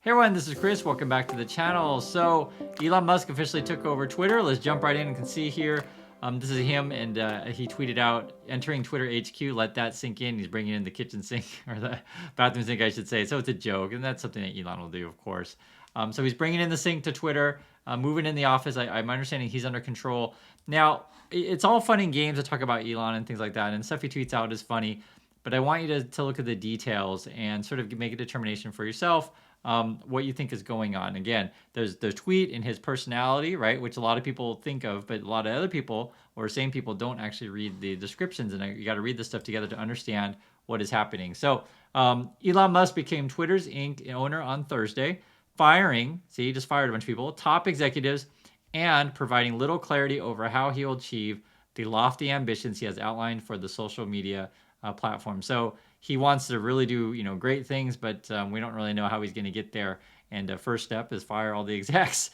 Hey everyone, this is Chris. Welcome back to the channel. So Elon Musk officially took over Twitter. Let's jump right in and can see here. This is him, and he tweeted out, entering Twitter HQ, let that sink in. He's bringing in the kitchen sink, or the bathroom sink, I should say. So it's a joke, and that's something that Elon will do, of course. So he's bringing in the sink to Twitter, moving in the office. I'm understanding he's under control. Now, it's all fun and games to talk about Elon and things like that, and stuff he tweets out is funny. But I want you to look at the details and sort of make a determination for yourself what you think is going on. Again, there's the tweet and his personality, right, which a lot of people think of, but a lot of other people or same people don't actually read the descriptions, and you got to read this stuff together to understand what is happening. So Elon Musk became Twitter's Inc. owner on Thursday, firing, see, he just fired a bunch of people, top executives, and providing little clarity over how he will achieve the lofty ambitions he has outlined for the social media platform. So he wants to really do great things, but we don't really know how he's going to get there. And first step is fire all the execs,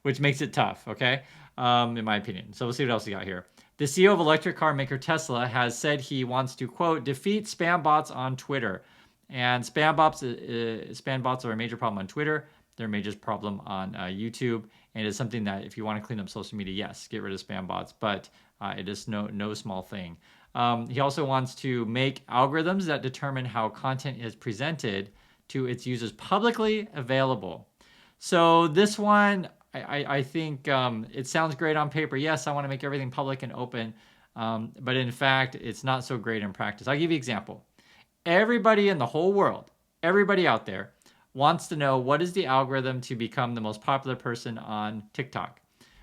which makes it tough. Okay, in my opinion. So we'll see what else we got here. The CEO of electric car maker Tesla has said he wants to, quote, defeat spam bots on Twitter. And spam bots are a major problem on Twitter. They're a major problem on YouTube, and it's something that if you want to clean up social media, yes, get rid of spam bots, but it is no small thing. He also wants to make algorithms that determine how content is presented to its users publicly available. So this one, I think it sounds great on paper. Yes, I want to make everything public and open, but in fact, it's not so great in practice. I'll give you an example. Everybody in the whole world, everybody out there wants to know what is the algorithm to become the most popular person on TikTok?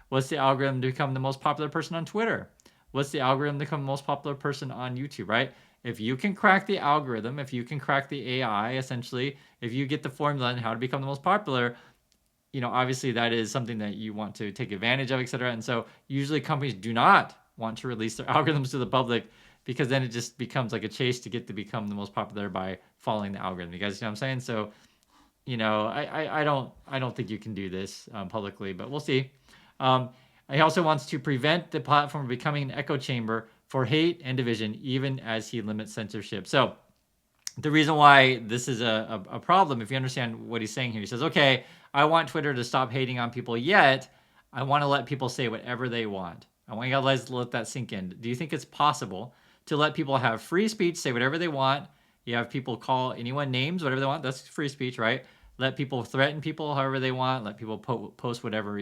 What's the algorithm to become the most popular person on Twitter? What's the algorithm to become the most popular person on YouTube, right? If you can crack the algorithm, if you can crack the AI, essentially, if you get the formula on how to become the most popular, obviously that is something that you want to take advantage of, et cetera. And so usually companies do not want to release their algorithms to the public because then it just becomes like a chase to get to become the most popular by following the algorithm. You guys know what I'm saying? So, I don't think you can do this publicly, but we'll see. He also wants to prevent the platform from becoming an echo chamber for hate and division, even as he limits censorship. So the reason why this is a problem, if you understand what he's saying here, he says, okay, I want Twitter to stop hating on people, yet I want to let people say whatever they want. I want you guys to let that sink in. Do you think it's possible to let people have free speech, say whatever they want? You have people call anyone names, whatever they want. That's free speech, right? Let people threaten people however they want. Let people post whatever,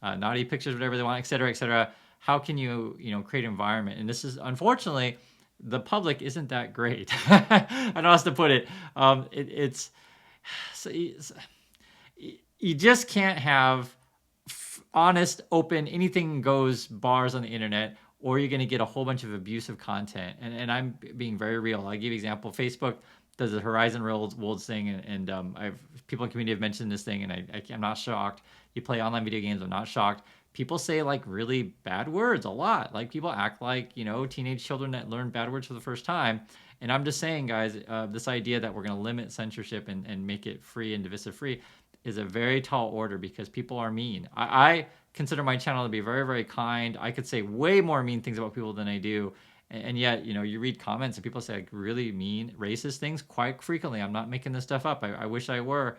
naughty pictures, whatever they want, et cetera, et cetera. How can you, create an environment? And this is, unfortunately, the public isn't that great. I don't know how else to put it. You just can't have honest, open, anything goes bars on the internet, or you're going to get a whole bunch of abusive content. And I'm being very real. I'll give you an example. Facebook does the Horizon Worlds thing, and people in the community have mentioned this thing, and I'm not shocked. You play online video games, I'm not shocked. People say like really bad words a lot. Like people act like, teenage children that learn bad words for the first time. And I'm just saying, guys, this idea that we're going to limit censorship and make it free and divisive free is a very tall order because people are mean. I consider my channel to be very, very kind. I could say way more mean things about people than I do. And yet, you read comments and people say like really mean, racist things quite frequently. I'm not making this stuff up. I wish I were.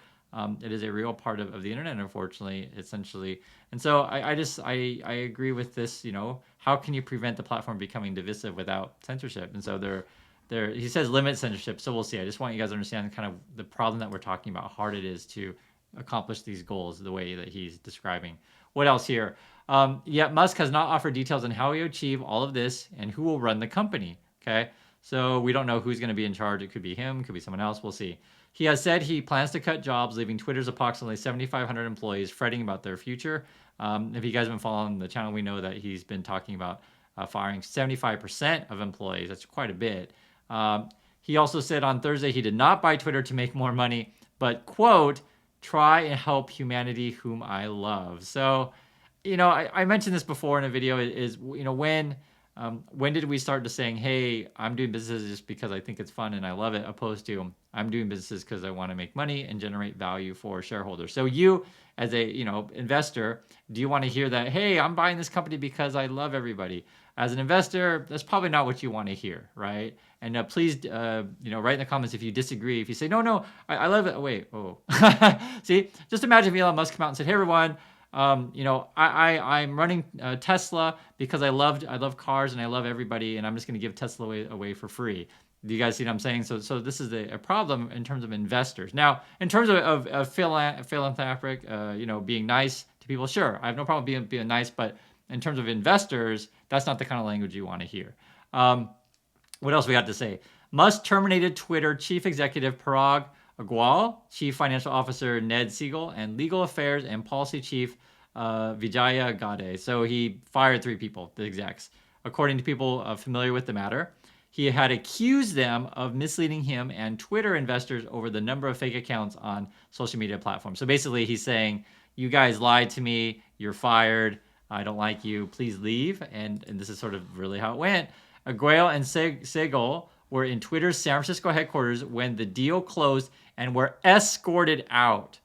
It is a real part of the internet, unfortunately, essentially. And so I agree with this, how can you prevent the platform becoming divisive without censorship? And so he says limit censorship. So we'll see. I just want you guys to understand kind of the problem that we're talking about, how hard it is to accomplish these goals the way that he's describing. What else here? Yet Musk has not offered details on how he will achieve all of this and who will run the company. Okay, so we don't know who's going to be in charge. It could be him, could be someone else. We'll see. He has said he plans to cut jobs, leaving Twitter's approximately 7,500 employees fretting about their future. If you guys have been following the channel, we know that he's been talking about firing 75% of employees. That's quite a bit. He also said on Thursday he did not buy Twitter to make more money, but, quote, try and help humanity whom I love. So, I mentioned this before in a video is, when did we start to saying, hey, I'm doing business just because I think it's fun and I love it, opposed to I'm doing businesses because I want to make money and generate value for shareholders. So you, as a investor, do you want to hear that? Hey, I'm buying this company because I love everybody. As an investor, that's probably not what you want to hear, right? And please, write in the comments if you disagree. If you say, no, I love it. Oh, wait, oh. See, just imagine if Elon Musk came out and said, hey, everyone, I'm running Tesla because I love cars and I love everybody, and I'm just going to give Tesla away for free. Do you guys see what I'm saying? So this is a problem in terms of investors. Now, in terms of philanthropic, being nice to people, sure, I have no problem being nice, but in terms of investors, that's not the kind of language you want to hear. What else we have to say? Musk terminated Twitter chief executive Parag Agrawal, chief financial officer Ned Siegel, and legal affairs and policy chief Vijaya Gade. So he fired 3 people, the execs, according to people familiar with the matter. He had accused them of misleading him and Twitter investors over the number of fake accounts on social media platforms. So basically, he's saying, you guys lied to me. You're fired. I don't like you. Please leave. And this is sort of really how it went. Aguayo and Siegel were in Twitter's San Francisco headquarters when the deal closed and were escorted out.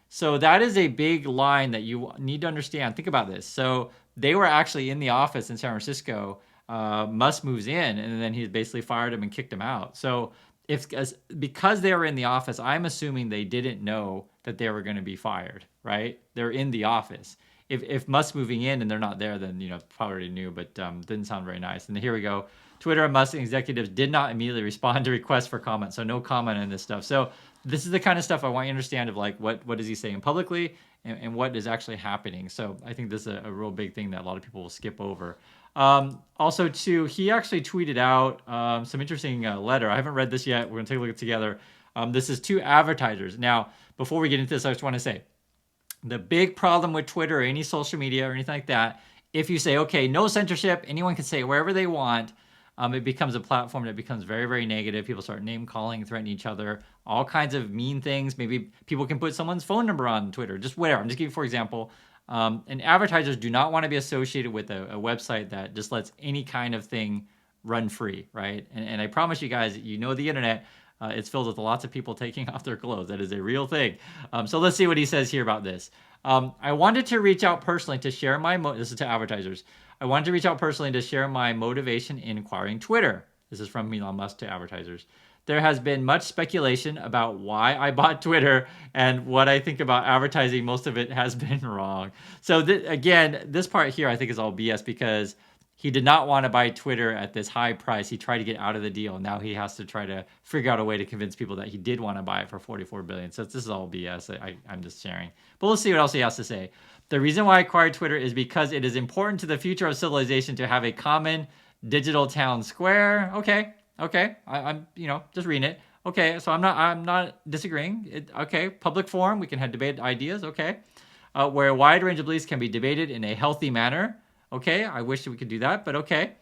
So that is a big line that you need to understand. Think about this. So they were actually in the office in San Francisco. Musk moves in, and then he basically fired him and kicked him out. So because they were in the office, I'm assuming they didn't know that they were going to be fired, right? They're in the office. If Musk's moving in and they're not there, then probably already knew, but didn't sound very nice. And here we go. Twitter and Musk executives did not immediately respond to requests for comment, so no comment on this stuff. So this is the kind of stuff I want you to understand of like what is he saying publicly and what is actually happening. So I think this is a real big thing that a lot of people will skip over. Also, too, he actually tweeted out some interesting letter. I haven't read this yet. We're going to take a look at it together. This is to advertisers. Now, before we get into this, I just want to say, the big problem with Twitter or any social media or anything like that, if you say, okay, no censorship, anyone can say wherever they want, it becomes a platform that becomes very, very negative. People start name calling, threatening each other, all kinds of mean things. Maybe people can put someone's phone number on Twitter, just whatever. I'm just giving you, for example, and advertisers do not want to be associated with a website that just lets any kind of thing run free, right? And I promise you guys, the internet, it's filled with lots of people taking off their clothes. That is a real thing. So let's see what he says here about this. I wanted to reach out personally to share this is to advertisers. I wanted to reach out personally to share my motivation in acquiring Twitter. This is from Elon Musk to advertisers. There has been much speculation about why I bought Twitter and what I think about advertising. Most of it has been wrong. So again, this part here I think is all BS because he did not want to buy Twitter at this high price. He tried to get out of the deal. Now he has to try to figure out a way to convince people that he did want to buy it for $44 billion. So this is all BS. I'm just sharing. But let's see what else he has to say. The reason why I acquired Twitter is because it is important to the future of civilization to have a common digital town square. Okay. I'm just reading it. Okay. So I'm not disagreeing. Okay. Public forum. We can have debate ideas. Okay. Where a wide range of beliefs can be debated in a healthy manner. Okay, I wish we could do that, but okay.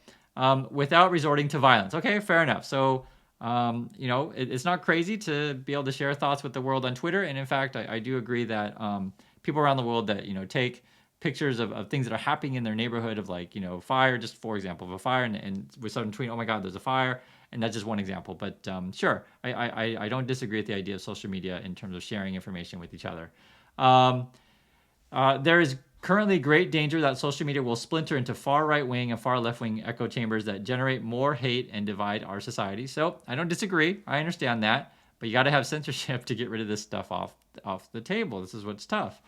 Without resorting to violence. Okay, fair enough. So, it's not crazy to be able to share thoughts with the world on Twitter. And in fact, I do agree that people around the world that, take pictures of things that are happening in their neighborhood of like, fire, just for example, of a fire, and we start tweeting, oh my God, there's a fire. And that's just one example. But sure, I don't disagree with the idea of social media in terms of sharing information with each other. There is currently great danger that social media will splinter into far right-wing and far left-wing echo chambers that generate more hate and divide our society. So I don't disagree. I understand that. But you got to have censorship to get rid of this stuff off the table. This is what's tough.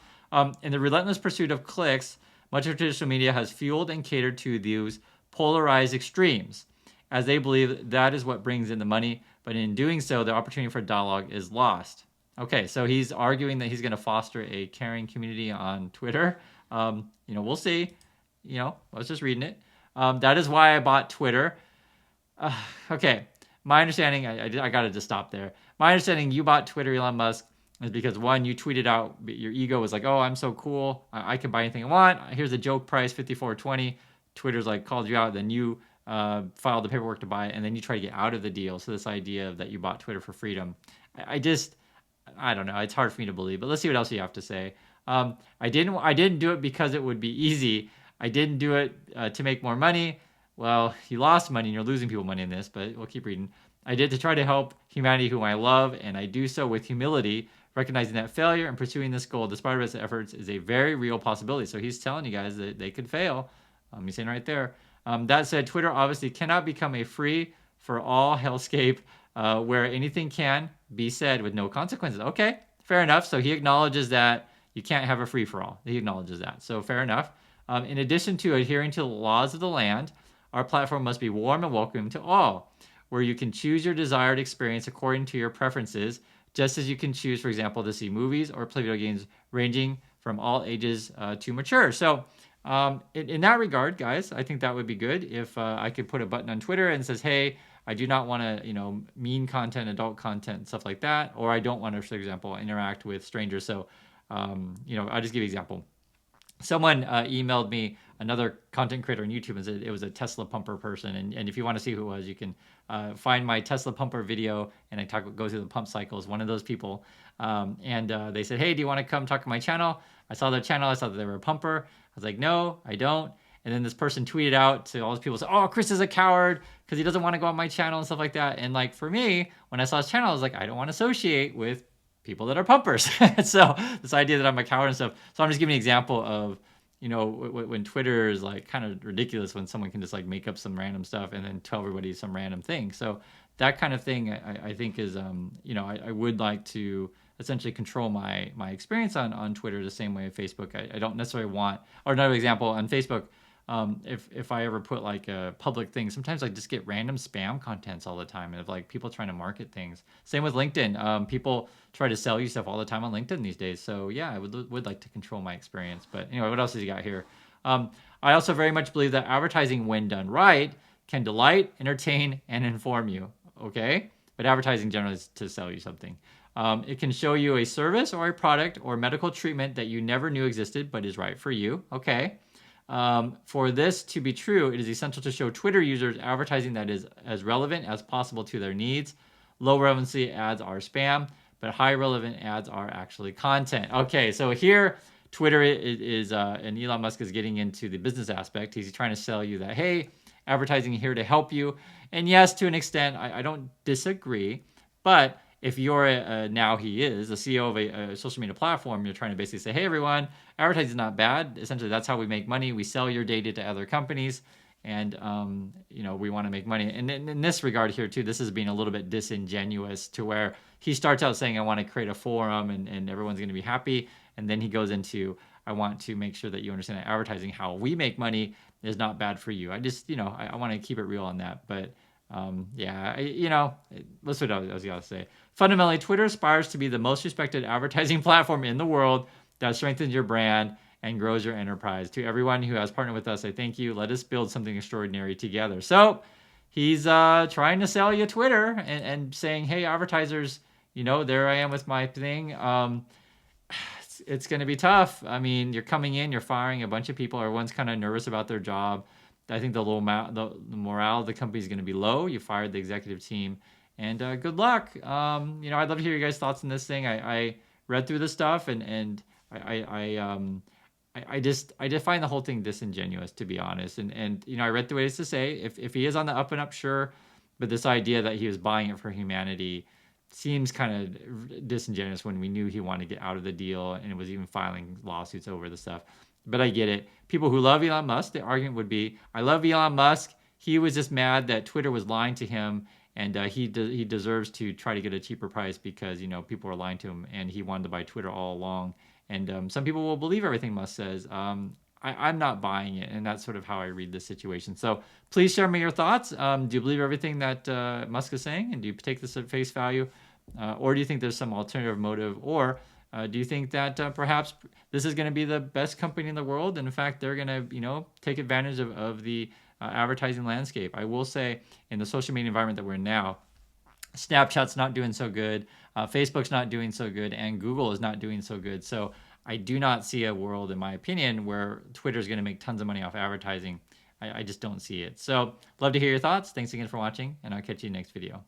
In the relentless pursuit of clicks, much of traditional media has fueled and catered to these polarized extremes, as they believe that is what brings in the money. But in doing so, the opportunity for dialogue is lost. Okay, so he's arguing that he's going to foster a caring community on Twitter. We'll see. I was just reading it. That is why I bought Twitter. Okay, my understanding, I got to just stop there. My understanding, you bought Twitter, Elon Musk, is because one, you tweeted out, your ego was like, oh, I'm so cool. I can buy anything I want. Here's a joke price, $54.20. Twitter's like called you out. Then you filed the paperwork to buy it, and then you try to get out of the deal. So this idea of that you bought Twitter for freedom, I don't know. It's hard for me to believe, but let's see what else you have to say. I didn't do it because it would be easy. I didn't do it to make more money. Well, you lost money and you're losing people money in this, but we'll keep reading. I did to try to help humanity whom I love, and I do so with humility, recognizing that failure and pursuing this goal, despite our best efforts, is a very real possibility. So he's telling you guys that they could fail. He's saying right there. That said, Twitter obviously cannot become a free for all hellscape where anything can be said with no consequences. Okay, fair enough. So he acknowledges that you can't have a free for all. He acknowledges that. So fair enough. In addition to adhering to the laws of the land, our platform must be warm and welcoming to all, where you can choose your desired experience according to your preferences, just as you can choose, for example, to see movies or play video games ranging from all ages to mature. So in that regard, guys, I think that would be good if I could put a button on Twitter and says, hey, I do not want to, mean content, adult content, and stuff like that, or I don't want to, for example, interact with strangers. So, I'll just give you an example. Someone emailed me, another content creator on YouTube, and said it was a Tesla pumper person. And if you want to see who it was, you can find my Tesla pumper video, and I go through the pump cycles. One of those people, they said, "Hey, do you want to come talk to my channel?" I saw their channel. I saw that they were a pumper. I was like, "No, I don't." And then this person tweeted out to all these people, said, "Oh, Chris is a coward because he doesn't want to go on my channel and stuff like that." And like for me, when I saw his channel, I was like, I don't want to associate with people that are pumpers. So this idea that I'm a coward and stuff. So I'm just giving an example of, when Twitter is like kind of ridiculous when someone can just like make up some random stuff and then tell everybody some random thing. So that kind of thing I think is, I would like to essentially control my experience on Twitter the same way Facebook. I don't necessarily want, or another example on Facebook, if I ever put like a public thing, sometimes I just get random spam contents all the time of like people trying to market things. Same with LinkedIn. People try to sell you stuff all the time on LinkedIn these days. So yeah, I would like to control my experience. But anyway, what else has he got here? I also very much believe that advertising, when done right, can delight, entertain, and inform you. Okay, but advertising generally is to sell you something. It can show you a service or a product or medical treatment that you never knew existed but is right for you. Okay. For this to be true, it is essential to show Twitter users advertising that is as relevant as possible to their needs. Low relevancy ads are spam, but high relevant ads are actually content. Okay, so here Twitter is and Elon Musk is getting into the business aspect. He's trying to sell you that, hey, advertising here to help you. And yes, to an extent, I don't disagree, but if you're now he is a CEO of a social media platform, you're trying to basically say, hey, everyone, advertising is not bad. Essentially, that's how we make money. We sell your data to other companies, and we want to make money. And in this regard here too, this is being a little bit disingenuous to where he starts out saying, I want to create a forum and everyone's going to be happy. And then he goes into, I want to make sure that you understand that advertising, how we make money, is not bad for you. I just, I want to keep it real on that. But that's what I was going to say. Fundamentally, Twitter aspires to be the most respected advertising platform in the world that strengthens your brand and grows your enterprise. To everyone who has partnered with us, I thank you. Let us build something extraordinary together. So he's trying to sell you Twitter and saying, hey, advertisers, there I am with my thing. It's going to be tough. I mean, you're coming in, you're firing a bunch of people. Everyone's kind of nervous about their job. I think the morale of the company is going to be low. You fired the executive team, and good luck. I'd love to hear your guys' thoughts on this thing. I read through the stuff, and I just find the whole thing disingenuous, to be honest. And I read through what it is to say. If he is on the up and up, sure, but this idea that he was buying it for humanity seems kind of disingenuous when we knew he wanted to get out of the deal and was even filing lawsuits over the stuff. But I get it. People who love Elon Musk, the argument would be, I love Elon Musk. He was just mad that Twitter was lying to him, and he deserves to try to get a cheaper price because people are lying to him, and he wanted to buy Twitter all along. And some people will believe everything Musk says. I'm not buying it, and that's sort of how I read this situation. So please share me your thoughts. Do you believe everything that Musk is saying, and do you take this at face value, or do you think there's some alternative motive, or do you think that perhaps this is going to be the best company in the world, and in fact they're going to take advantage of the advertising landscape? I will say, in the social media environment that we're in now, Snapchat's not doing so good, Facebook's not doing so good, and Google is not doing so good. So I do not see a world, in my opinion, where Twitter's going to make tons of money off advertising. I just don't see it. So love to hear your thoughts. Thanks again for watching, and I'll catch you in the next video.